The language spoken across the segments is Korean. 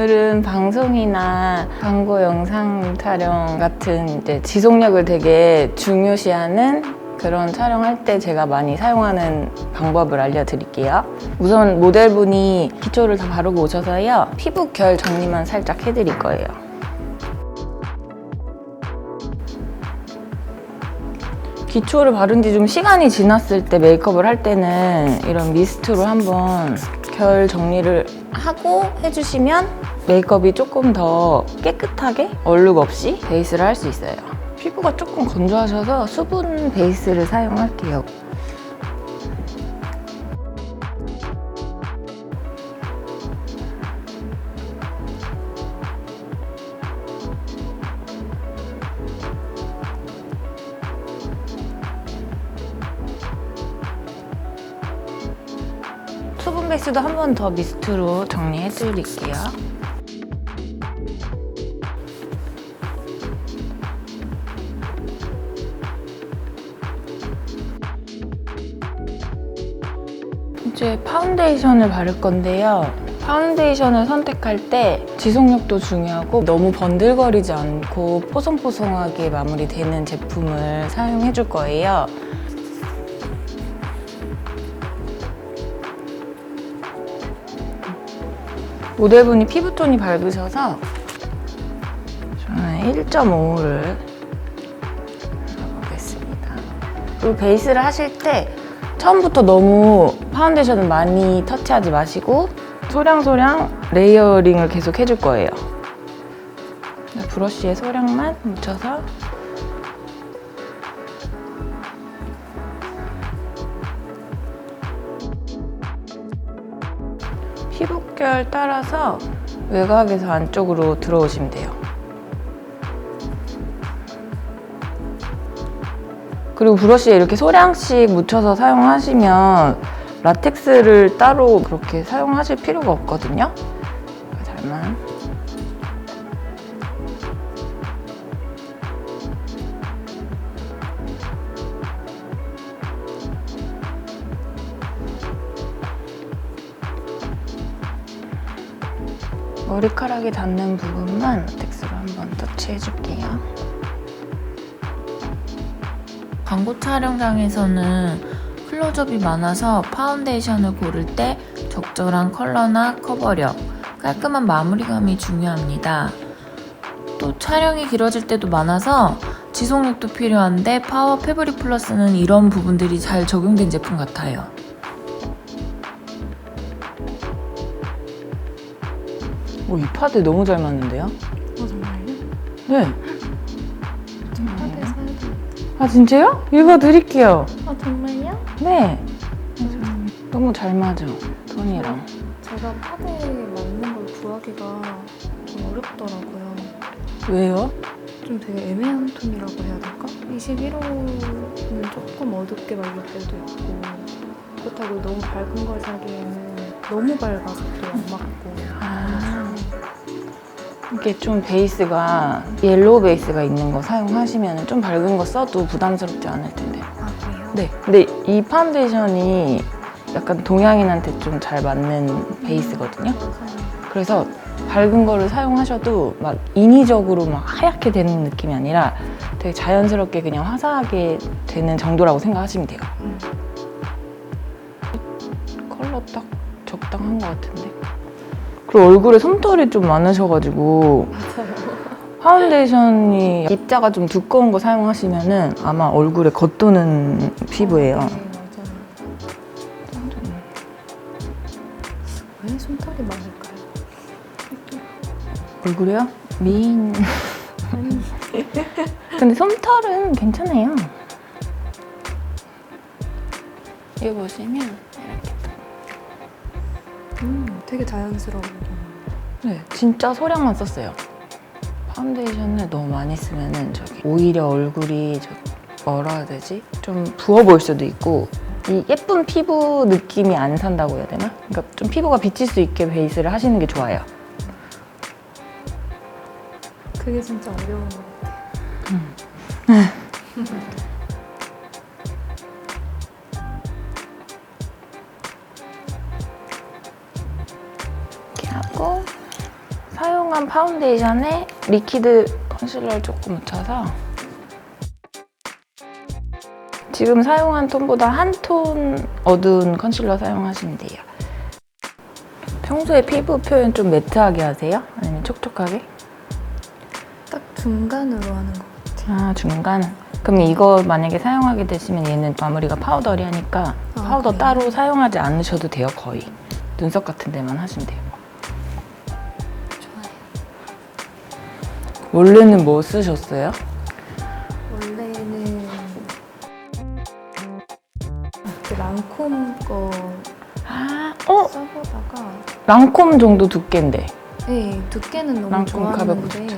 오늘은 방송이나 광고 영상 촬영 같은 이제 지속력을 되게 중요시하는 그런 촬영할 때 제가 많이 사용하는 방법을 알려드릴게요. 우선 모델분이 기초를 다 바르고 오셔서요. 피부 결 정리만 살짝 해드릴 거예요. 기초를 바른 지 좀 시간이 지났을 때 메이크업을 할 때는 이런 미스트로 한번 결 정리를 하고 해주시면 메이크업이 조금 더 깨끗하게 얼룩 없이 베이스를 할 수 있어요. 피부가 조금 건조하셔서 수분 베이스를 사용할게요. 수분 베이스도 한 번 더 미스트로 정리해 드릴게요. 이제 파운데이션을 바를 건데요. 파운데이션을 선택할 때 지속력도 중요하고 너무 번들거리지 않고 뽀송뽀송하게 마무리되는 제품을 사용해 줄 거예요. 모델분이 피부톤이 밝으셔서 저는 1.5를 해보겠습니다. 그리고 베이스를 하실 때 처음부터 너무 파운데이션을 많이 터치하지 마시고 소량소량 레이어링을 계속 해줄 거예요. 브러쉬에 소량만 묻혀서 피부결 따라서 외곽에서 안쪽으로 들어오시면 돼요. 그리고 브러쉬에 이렇게 소량씩 묻혀서 사용하시면 라텍스를 따로 그렇게 사용하실 필요가 없거든요. 잘만. 머리카락이 닿는 부분만 라텍스로 한번 터치해줄게요. 광고 촬영장에서는 클로즈업이 많아서 파운데이션을 고를 때 적절한 컬러나 커버력, 깔끔한 마무리감이 중요합니다. 또 촬영이 길어질 때도 많아서 지속력도 필요한데 파워 패브릭 플러스는 이런 부분들이 잘 적용된 제품 같아요. 이 파데 너무 잘 맞는데요? 정말요? 네. 파데 사야 돼. 아 진짜요? 입어드릴게요. 정말요? 네. 너무 잘 맞아, 톤이랑. 제가 파데 맞는 걸 구하기가 좀 어렵더라고요. 왜요? 좀 되게 애매한 톤이라고 해야 될까? 21호는 조금 어둡게 말릴 때도 있고 그렇다고 너무 밝은 걸 사기에는 너무 밝아서 또 안 맞고 이게 좀 베이스가 옐로우 베이스가 있는 거 사용하시면 좀 밝은 거 써도 부담스럽지 않을 텐데. 아 그래요? 네. 근데 이 파운데이션이 약간 동양인한테 좀 잘 맞는 베이스거든요. 그래서 밝은 거를 사용하셔도 막 인위적으로 막 하얗게 되는 느낌이 아니라 되게 자연스럽게 그냥 화사하게 되는 정도라고 생각하시면 돼요. 컬러 딱 적당한 것 같은데. 그리고 얼굴에 솜털이 좀 많으셔가지고 맞아요. 파운데이션이 입자가 좀 두꺼운 거 사용하시면은 아마 얼굴에 겉도는 피부예요. 네, 맞아요. 왜 솜털이 많을까요? 얼굴에요? 미인. 근데 솜털은 괜찮아요. 여기 보시면 이렇게. 되게 자연스러워. 네, 진짜 소량만 썼어요. 파운데이션을 너무 많이 쓰면은 오히려 얼굴이 뭐라 해야 되지? 좀 부어 보일 수도 있고 이 예쁜 피부 느낌이 안 산다고 해야 되나? 그러니까 좀 피부가 비칠 수 있게 베이스를 하시는 게 좋아요. 그게 진짜 어려운 것 같아요. 이렇게 하고 하얀 파운데이션에 리퀴드 컨실러를 조금 묻혀서 지금 사용한 톤보다 한 톤 어두운 컨실러 사용하시면 돼요. 평소에 피부 표현 좀 매트하게 하세요? 아니면 촉촉하게? 딱 중간으로 하는 것 같아요. 아, 중간. 그럼 이거 만약에 사용하게 되시면 얘는 마무리가 파우더리하니까 파우더 그래요? 따로 사용하지 않으셔도 돼요, 거의. 눈썹 같은 데만 하시면 돼요. 좋아요. 원래는 뭐 쓰셨어요? 원래는 그 랑콤 거 써보다가 랑콤 정도 두께인데. 네, 두께는 너무 랑콤 좋았는데 네.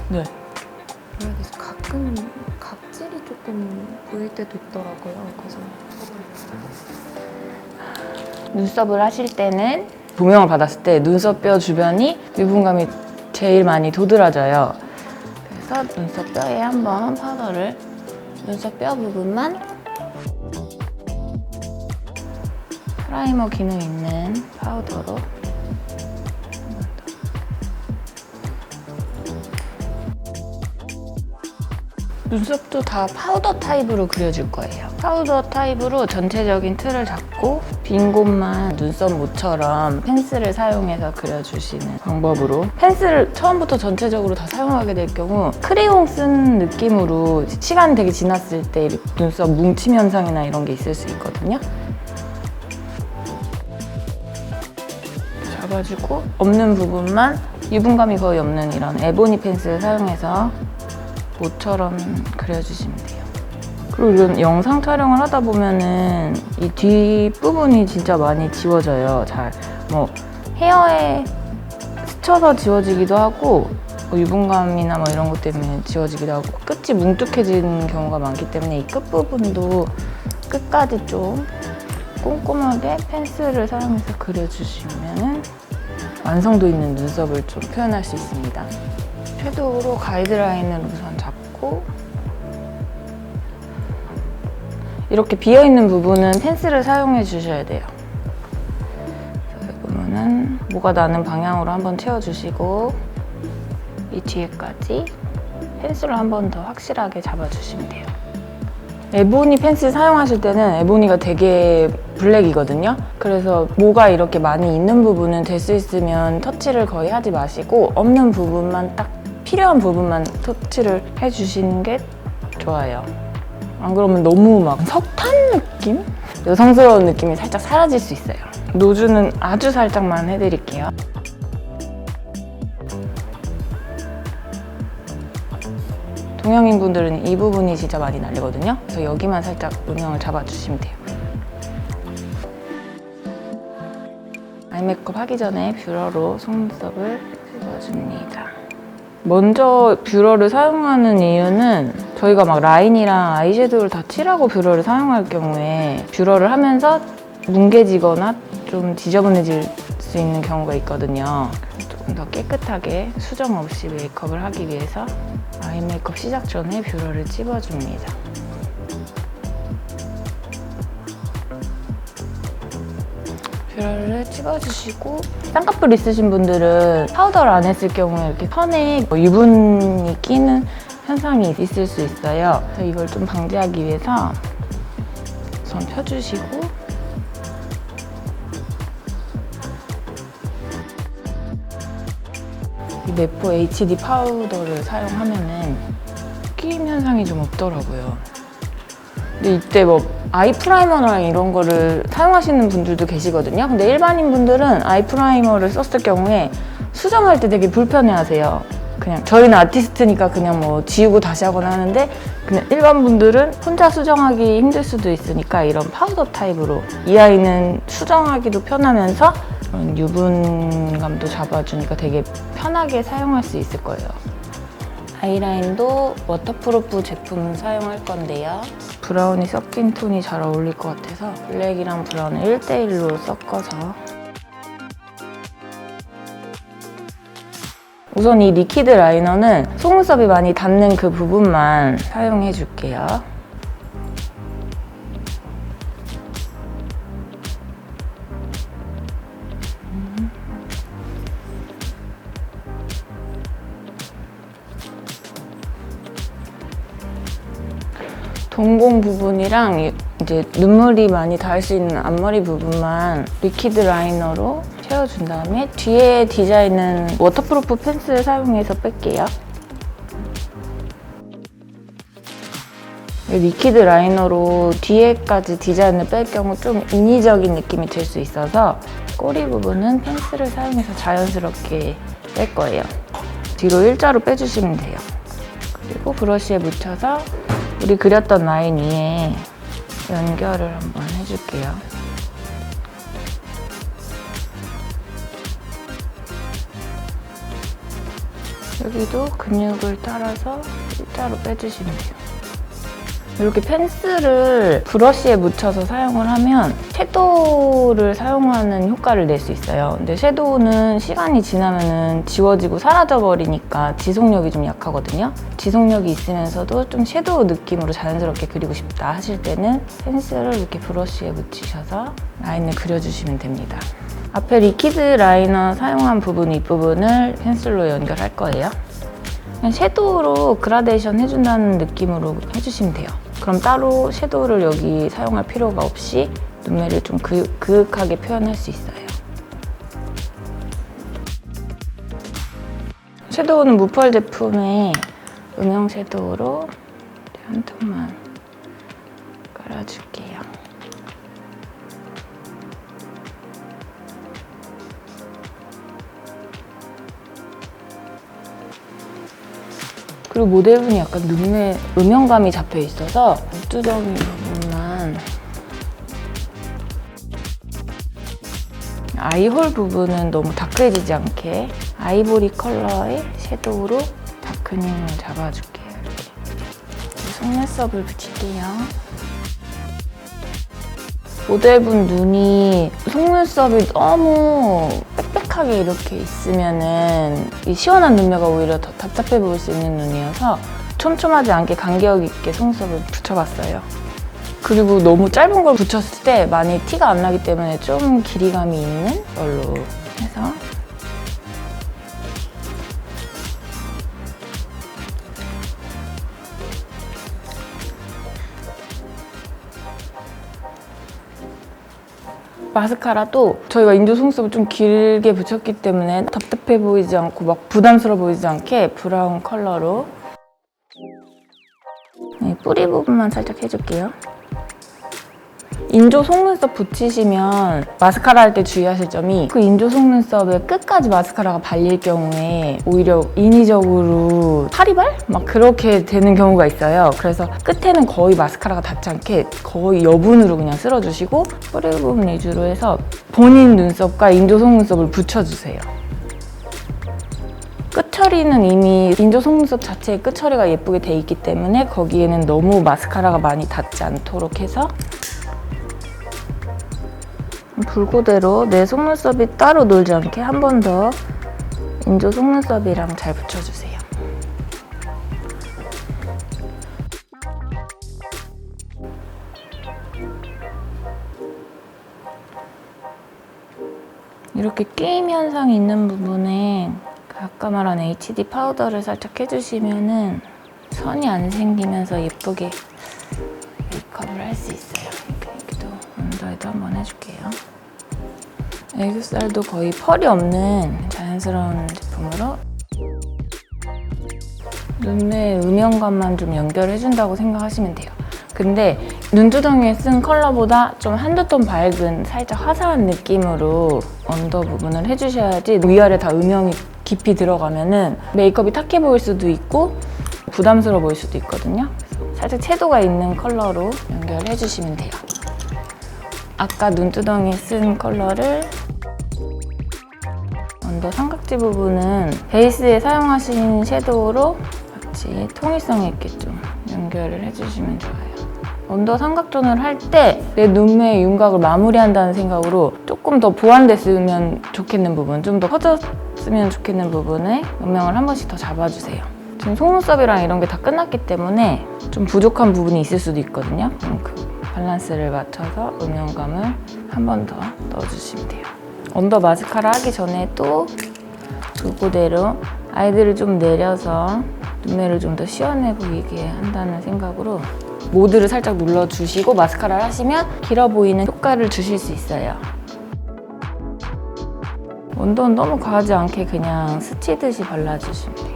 뭐라 해야 되지? 가끔 각질이 조금 보일 때도 있더라고요. 그래서 눈썹을 하실 때는 조명을 받았을 때 눈썹뼈 주변이 유분감이 제일 많이 도드라져요. 그래서 눈썹뼈에 한번 파우더를 눈썹뼈 부분만 프라이머 기능 있는 파우더로 눈썹도 다 파우더 타입으로 그려줄 거예요. 파우더 타입으로 전체적인 틀을 잡고 빈 곳만 눈썹 모처럼 펜슬을 사용해서 그려주시는 방법으로 펜슬을 처음부터 전체적으로 다 사용하게 될 경우 크레용 쓴 느낌으로 시간이 되게 지났을 때 눈썹 뭉침 현상이나 이런 게 있을 수 있거든요. 잡아주고 없는 부분만 유분감이 거의 없는 이런 에보니 펜슬 사용해서 모처럼 그려주시면 돼요. 그리고 이런 영상 촬영을 하다 보면은 이 뒷부분이 진짜 많이 지워져요. 잘 뭐 헤어에 스쳐서 지워지기도 하고 뭐 유분감이나 뭐 이런 것 때문에 지워지기도 하고 끝이 뭉툭해지는 경우가 많기 때문에 이 끝부분도 끝까지 좀 꼼꼼하게 펜슬을 사용해서 그려주시면은 완성도 있는 눈썹을 좀 표현할 수 있습니다. 섀도우로 가이드라인을 우선 잡고 이렇게 비어있는 부분은 펜슬을 사용해 주셔야 돼요. 이 부분은 뭐가 나는 방향으로 한번 채워주시고 이 뒤에까지 펜슬로 한 번 더 확실하게 잡아주시면 돼요. 에보니 펜슬 사용하실 때는 에보니가 되게 블랙이거든요. 그래서 뭐가 이렇게 많이 있는 부분은 될 수 있으면 터치를 거의 하지 마시고 없는 부분만 딱 필요한 부분만 터치를 해주시는 게 좋아요. 안 그러면 너무 막 석탄 느낌? 여성스러운 느낌이 살짝 사라질 수 있어요. 노즈는 아주 살짝만 해드릴게요. 동양인 분들은 이 부분이 진짜 많이 날리거든요. 그래서 여기만 살짝 음영을 잡아주시면 돼요. 아이 메이크업 하기 전에 뷰러로 속눈썹을 찍어줍니다. 먼저 뷰러를 사용하는 이유는 저희가 막 라인이랑 아이섀도우를 다 칠하고 뷰러를 사용할 경우에 뷰러를 하면서 뭉개지거나 좀 지저분해질 수 있는 경우가 있거든요. 조금 더 깨끗하게 수정 없이 메이크업을 하기 위해서 아이 메이크업 시작 전에 뷰러를 찝어줍니다. 뷰러를 찝어주시고 쌍꺼풀 있으신 분들은 파우더를 안 했을 경우에 이렇게 선에 유분이 끼는 현상이 있을 수 있어요. 그래서 이걸 좀 방지하기 위해서 우선 펴주시고 이 메포 HD 파우더를 사용하면은 끼임 현상이 좀 없더라고요. 근데 이때 뭐 아이 프라이머랑 이런 거를 사용하시는 분들도 계시거든요. 근데 일반인 분들은 아이 프라이머를 썼을 경우에 수정할 때 되게 불편해하세요. 그냥 저희는 아티스트니까 그냥 뭐 지우고 다시 하거나 하는데 그냥 일반 분들은 혼자 수정하기 힘들 수도 있으니까 이런 파우더 타입으로 이 아이는 수정하기도 편하면서 그런 유분감도 잡아주니까 되게 편하게 사용할 수 있을 거예요. 아이라인도 워터프루프 제품 사용할 건데요. 브라운이 섞인 톤이 잘 어울릴 것 같아서 블랙이랑 브라운을 1대1로 섞어서 우선 이 리퀴드 라이너는 속눈썹이 많이 닿는 그 부분만 사용해 줄게요. 동공 부분이랑 이제 눈물이 많이 닿을 수 있는 앞머리 부분만 리퀴드 라이너로 채워준 다음에 뒤에 디자인은 워터프루프 펜슬 사용해서 뺄게요. 리퀴드 라이너로 뒤에까지 디자인을 뺄 경우 좀 인위적인 느낌이 들 수 있어서 꼬리 부분은 펜슬을 사용해서 자연스럽게 뺄 거예요. 뒤로 일자로 빼주시면 돼요. 그리고 브러쉬에 묻혀서 우리 그렸던 라인 위에 연결을 한번 해줄게요. 여기도 근육을 따라서 일자로 빼주시면 돼요. 이렇게 펜슬을 브러쉬에 묻혀서 사용을 하면 섀도우를 사용하는 효과를 낼 수 있어요. 근데 섀도우는 시간이 지나면 지워지고 사라져 버리니까 지속력이 좀 약하거든요. 지속력이 있으면서도 좀 섀도우 느낌으로 자연스럽게 그리고 싶다 하실 때는 펜슬을 이렇게 브러쉬에 묻히셔서 라인을 그려주시면 됩니다. 앞에 리퀴드 라이너 사용한 부분 윗부분을 펜슬로 연결할 거예요. 그냥 섀도우로 그라데이션 해준다는 느낌으로 해주시면 돼요. 그럼 따로 섀도우를 여기 사용할 필요가 없이 눈매를 좀 그윽하게 표현할 수 있어요. 섀도우는 무펄 제품의 음영 섀도우로 한 톤만 깔아줄게요. 그리고 모델분이 약간 눈에 음영감이 잡혀 있어서 눈두덩이 부분만 아이홀 부분은 너무 다크해지지 않게 아이보리 컬러의 섀도우로 다크닝을 잡아줄게요. 이렇게 속눈썹을 붙일게요. 모델분 눈이 속눈썹이 너무 빽빽하게 이렇게 있으면은 이 시원한 눈매가 오히려 더 답답해 보일 수 있는 눈이어서 촘촘하지 않게 간격 있게 속눈썹을 붙여봤어요. 그리고 너무 짧은 걸 붙였을 때 많이 티가 안 나기 때문에 좀 길이감이 있는 걸로 해서 마스카라도 저희가 인조 속눈썹을 좀 길게 붙였기 때문에 답답해 보이지 않고 막 부담스러워 보이지 않게 브라운 컬러로 뿌리 부분만 살짝 해줄게요. 인조 속눈썹 붙이시면 마스카라 할 때 주의하실 점이 그 인조 속눈썹에 끝까지 마스카라가 발릴 경우에 오히려 인위적으로 파리발? 막 그렇게 되는 경우가 있어요. 그래서 끝에는 거의 마스카라가 닿지 않게 거의 여분으로 그냥 쓸어주시고 뿌리 부분 위주로 해서 본인 눈썹과 인조 속눈썹을 붙여주세요. 끝처리는 이미 인조 속눈썹 자체의 끝처리가 예쁘게 돼 있기 때문에 거기에는 너무 마스카라가 많이 닿지 않도록 해서 불고대로 내 속눈썹이 따로 놀지 않게 한 번 더 인조 속눈썹이랑 잘 붙여주세요. 이렇게 끼임 현상이 있는 부분에 아까 말한 HD 파우더를 살짝 해주시면은 선이 안 생기면서 예쁘게 메이크업을 할 수 있어요. 여기도 언더에도 한번 해줄게요. 애교살도 거의 펄이 없는 자연스러운 제품으로 눈매 음영감만 좀 연결해준다고 생각하시면 돼요. 근데 눈두덩이에 쓴 컬러보다 좀 한두 톤 밝은 살짝 화사한 느낌으로 언더 부분을 해주셔야지 위아래 다 음영이 깊이 들어가면은 메이크업이 탁해 보일 수도 있고 부담스러워 보일 수도 있거든요. 그래서 살짝 채도가 있는 컬러로 연결해주시면 돼요. 아까 눈두덩이에 쓴 컬러를 언더 삼각지 부분은 베이스에 사용하신 섀도우로 같이 통일성 있게 좀 연결을 해주시면 좋아요. 언더 삼각존을 할 때 내 눈매의 윤곽을 마무리한다는 생각으로 조금 더 보완됐으면 좋겠는 부분, 좀 더 커졌으면 좋겠는 부분에 음영을 한 번씩 더 잡아주세요. 지금 속눈썹이랑 이런 게 다 끝났기 때문에 좀 부족한 부분이 있을 수도 있거든요. 그럼 그 밸런스를 맞춰서 음영감을 한 번 더 넣어주시면 돼요. 언더 마스카라 하기 전에 또 그거대로 아이들을 좀 내려서 눈매를 좀 더 시원해 보이게 한다는 생각으로 모드를 살짝 눌러주시고 마스카라를 하시면 길어 보이는 효과를 주실 수 있어요. 온도는 너무 과하지 않게 그냥 스치듯이 발라주시면 돼요.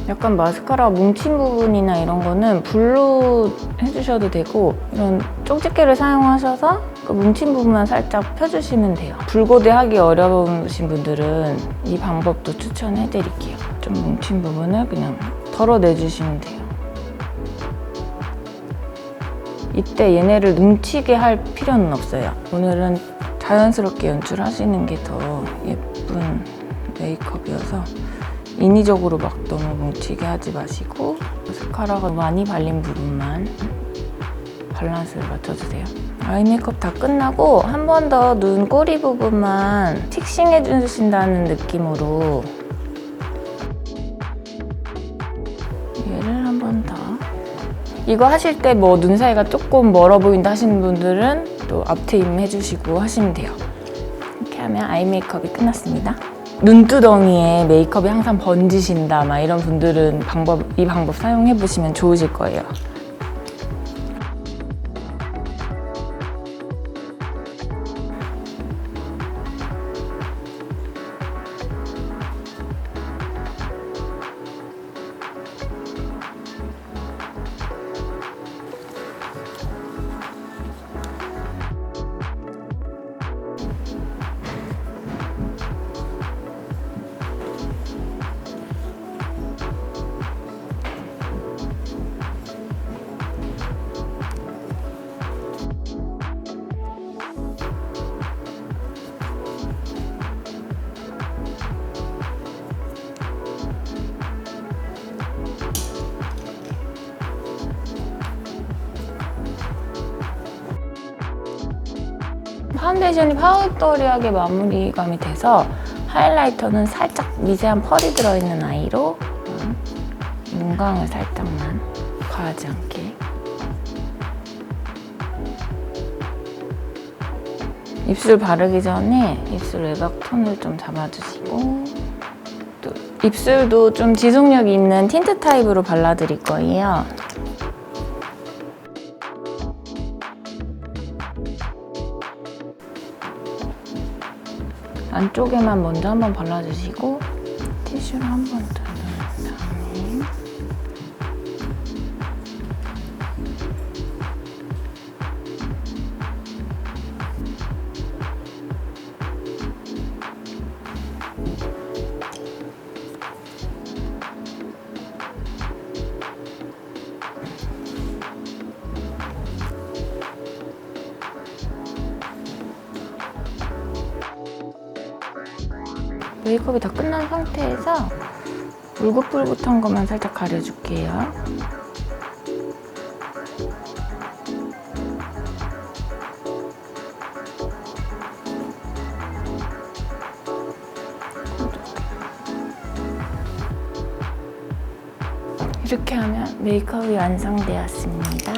약간 마스카라 뭉친 부분이나 이런 거는 불로 해주셔도 되고, 이런 쪽집게를 사용하셔서 그 뭉친 부분만 살짝 펴주시면 돼요. 불고데 하기 어려우신 분들은 이 방법도 추천해드릴게요. 좀 뭉친 부분을 그냥 덜어내주시면 돼요. 이때 얘네를 뭉치게 할 필요는 없어요. 오늘은 자연스럽게 연출하시는 게 더 예쁜 메이크업이어서 인위적으로 막 너무 뭉치게 하지 마시고 마스카라가 많이 발린 부분만 밸런스를 맞춰주세요. 아이 메이크업 다 끝나고 한 번 더 눈 꼬리 부분만 픽싱해 주신다는 느낌으로 얘를 한 번 더. 이거 하실 때 뭐 눈 사이가 조금 멀어 보인다 하시는 분들은 또 앞트임 해주시고 하시면 돼요. 이렇게 하면 아이 메이크업이 끝났습니다. 눈두덩이에 메이크업이 항상 번지신다 막 이런 분들은 이 방법 사용해 보시면 좋으실 거예요. 파운데이션이 파우더리하게 마무리감이 돼서 하이라이터는 살짝 미세한 펄이 들어있는 아이로 윤광을 살짝만 과하지 않게. 입술 바르기 전에 입술 외곽 톤을 좀 잡아주시고, 또 입술도 좀 지속력 있는 틴트 타입으로 발라드릴 거예요. 안쪽에만 먼저 한번 발라주시고 티슈를 한 번 더 넣은 다음에 메이크업이 다 끝난 상태에서 울긋불긋한 것만 살짝 가려줄게요. 이렇게 하면 메이크업이 완성되었습니다.